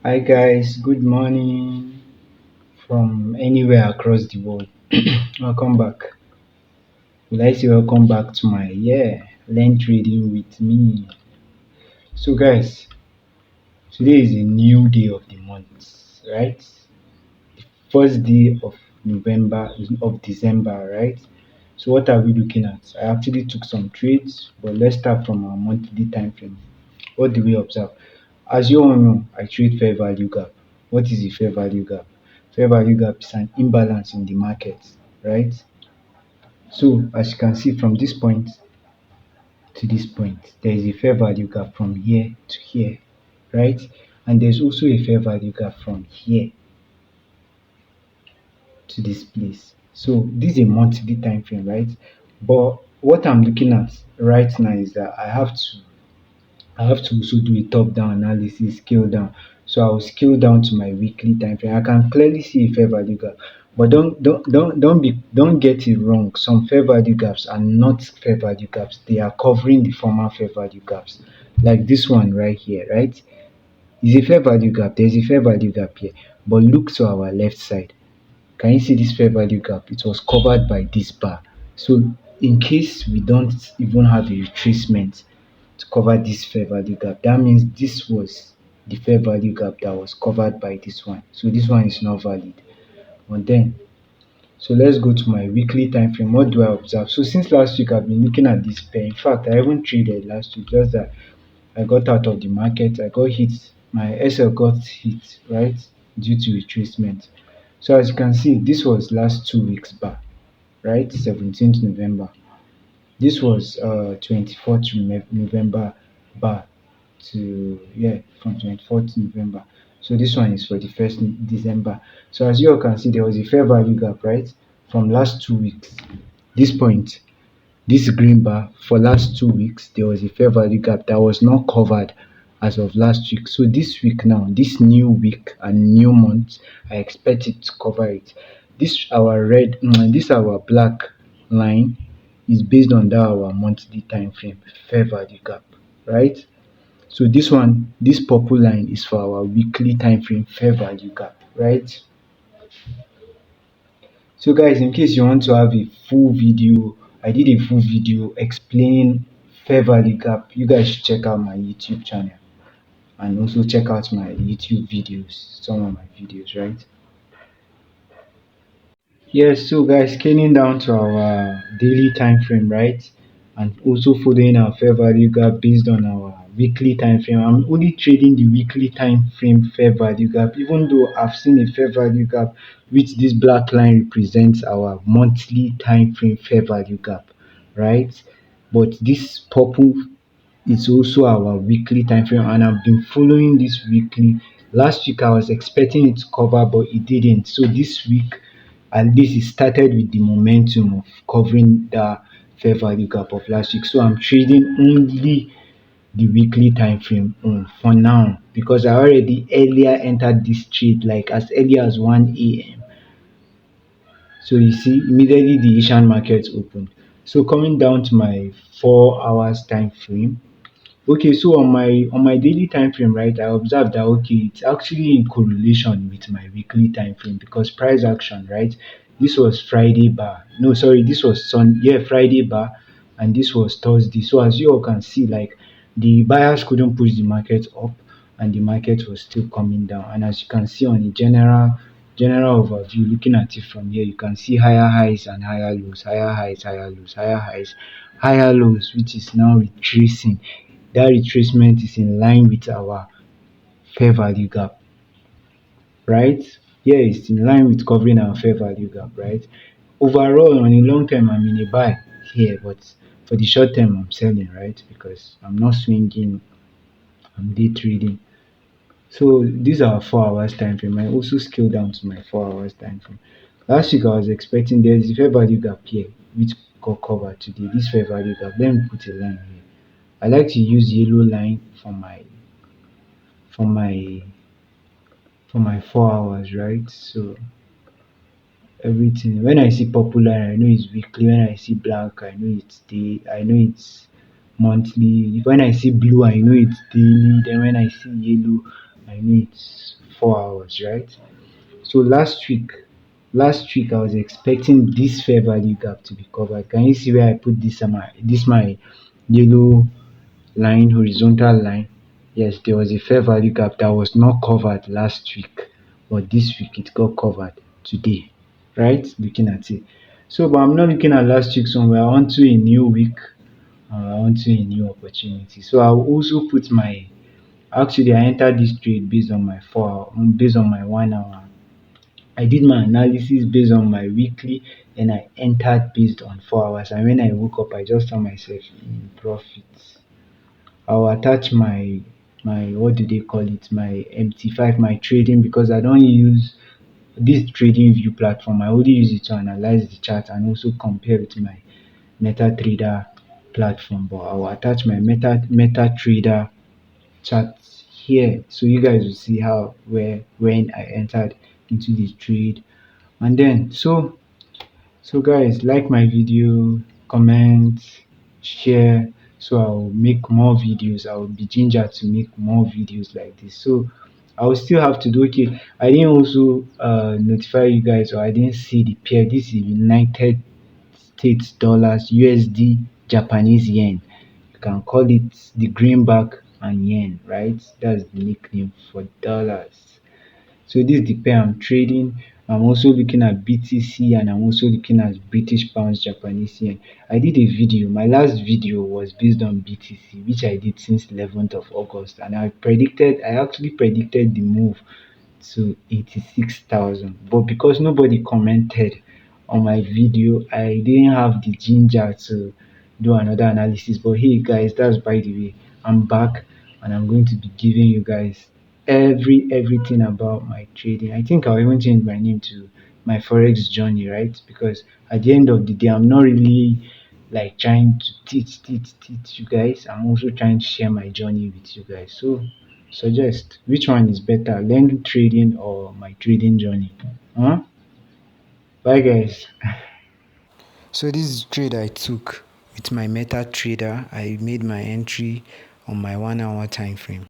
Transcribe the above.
Hi guys, good morning from anywhere across the world. Welcome back. Would I say welcome back to my learn trading with me. So guys, today is a new day of the month, right? First day of December, right? So what are we looking at? I actually took some trades, but let's start from our monthly time frame. What do we observe? As you all know, I trade fair value gap. What is a fair value gap? Fair value gap is an imbalance in the market, right? So as you can see from this point to this point, there is a fair value gap from here to here, right? And there's also a fair value gap from here to this place. So this is a monthly time frame, right? But what I'm looking at right now is that I have to also do a top-down analysis, scale down. So I'll scale down to my weekly time frame. I can clearly see a fair value gap, but don't get it wrong. Some fair value gaps are not fair value gaps. They are covering the former fair value gaps, like this one right here, right? Is a fair value gap. There's a fair value gap here, but look to our left side. Can you see this fair value gap? It was covered by this bar. So in case we don't even have a retracement to cover this fair value gap, that means this was the fair value gap that was covered by this one. So this one is not valid. But then, so let's go to my weekly time frame. What do I observe? So since last week, I've been looking at this pair. In fact, I haven't traded last week, just that I got out of the market. I got hit. My SL got hit, right, due to retracement. So as you can see, this was last 2 weeks back, right? 17th November. This was 24th November bar to from 24th November. So this one is for the 1st December. So as you all can see, there was a fair value gap, right? From last 2 weeks. This point, this green bar for last 2 weeks, there was a fair value gap that was not covered as of last week. So this week now, this new week and new month, I expect it to cover it. This our this our black line is based on that our monthly time frame fair value gap, right? So this one, this purple line is for our weekly time frame fair value gap, right? So guys, in case you want to have a full video, I did a full video explaining fair value gap. You guys should check out my YouTube channel and also check out my YouTube videos, some of my videos, right? Yes, so guys, scaling down to our daily time frame, right? And also following our fair value gap based on our weekly time frame. I'm only trading the weekly time frame fair value gap, even though I've seen a fair value gap which this black line represents our monthly time frame fair value gap, right? But this purple is also our weekly time frame, and I've been following this weekly. Last week I was expecting it to cover, but it didn't. So this week, at least it started with the momentum of covering the fair value gap of last week. So I'm trading only the weekly time frame for now, because I already earlier entered this trade like as early as 1 a.m. So you see, immediately the Asian markets opened. So coming down to my 4 hours time frame. Okay, so on my daily time frame, right, I observed that okay, it's actually in correlation with my weekly time frame because price action, right? This was Friday bar. No, sorry, this was Friday bar, and this was Thursday. So as you all can see, like the buyers couldn't push the market up, and the market was still coming down. And as you can see on the general overview, looking at it from here, you can see higher highs and higher lows, higher highs, higher lows, higher highs, higher lows, which is now retracing. That retracement is in line with our fair value gap, right? Yeah, it's in line with covering our fair value gap, right? Overall, on a long term, I'm in a buy here, but for the short term, I'm selling, right? Because I'm not swinging, I'm day trading. So these are 4 hours time frame. I also scale down to my 4 hours time frame. Last week I was expecting there's a fair value gap here, which got covered today. This fair value gap. Let me put a line here. I like to use yellow line for my for my 4 hours, right? So everything when I see purple line, I know it's weekly. When I see black, I know it's day. I know it's monthly. When I see blue, I know it's daily. Then when I see yellow, I I know it's 4 hours, right? So last week I was expecting this fair value gap to be covered. Can you see where I put this my yellow line, horizontal line? Yes, there was a fair value gap that was not covered last week, but this week it got covered today, right? Looking at it. So, but I'm not looking at last week's one. We're on to a new week, onto a new opportunity. So I'll also put my actually I entered this trade based on my 4 hour, based on my 1 hour. I did my analysis based on my weekly, and I entered based on 4 hours. And when I woke up, I just saw myself in profit. I'll attach my what do they call it? My MT5, my trading, because I don't use this trading view platform. I only use it to analyze the chart and also compare with my MetaTrader platform. But I will attach my MetaTrader chart here so you guys will see how where when I entered into the trade. And then so guys, like my video, comment, share, so I'll make more videos. I'll be ginger to make more videos like this. So I will still have to do okay. I didn't also notify you guys, or I didn't see the pair. This is United States dollars, USD, Japanese yen. You can call it the greenback and yen, right? That's the nickname for dollars. So this is the pair I'm trading. I'm also looking at BTC, and I'm also looking at British pounds, Japanese yen. I did a video. My last video was based on BTC, which I did since 11th of August, and I actually predicted the move to 86,000. But because nobody commented on my video, I didn't have the ginger to do another analysis. But hey guys, that's by the way. I'm back, and I'm going to be giving you guys everything about my trading. I think I'll even change my name to my forex journey, right? Because at the end of the day, I'm not really like trying to teach you guys. I'm also trying to share my journey with you guys. So suggest which one is better, learn trading or my trading journey? Huh? Bye guys. So this is the trade I took with my MetaTrader. I made my entry on my 1 hour time frame.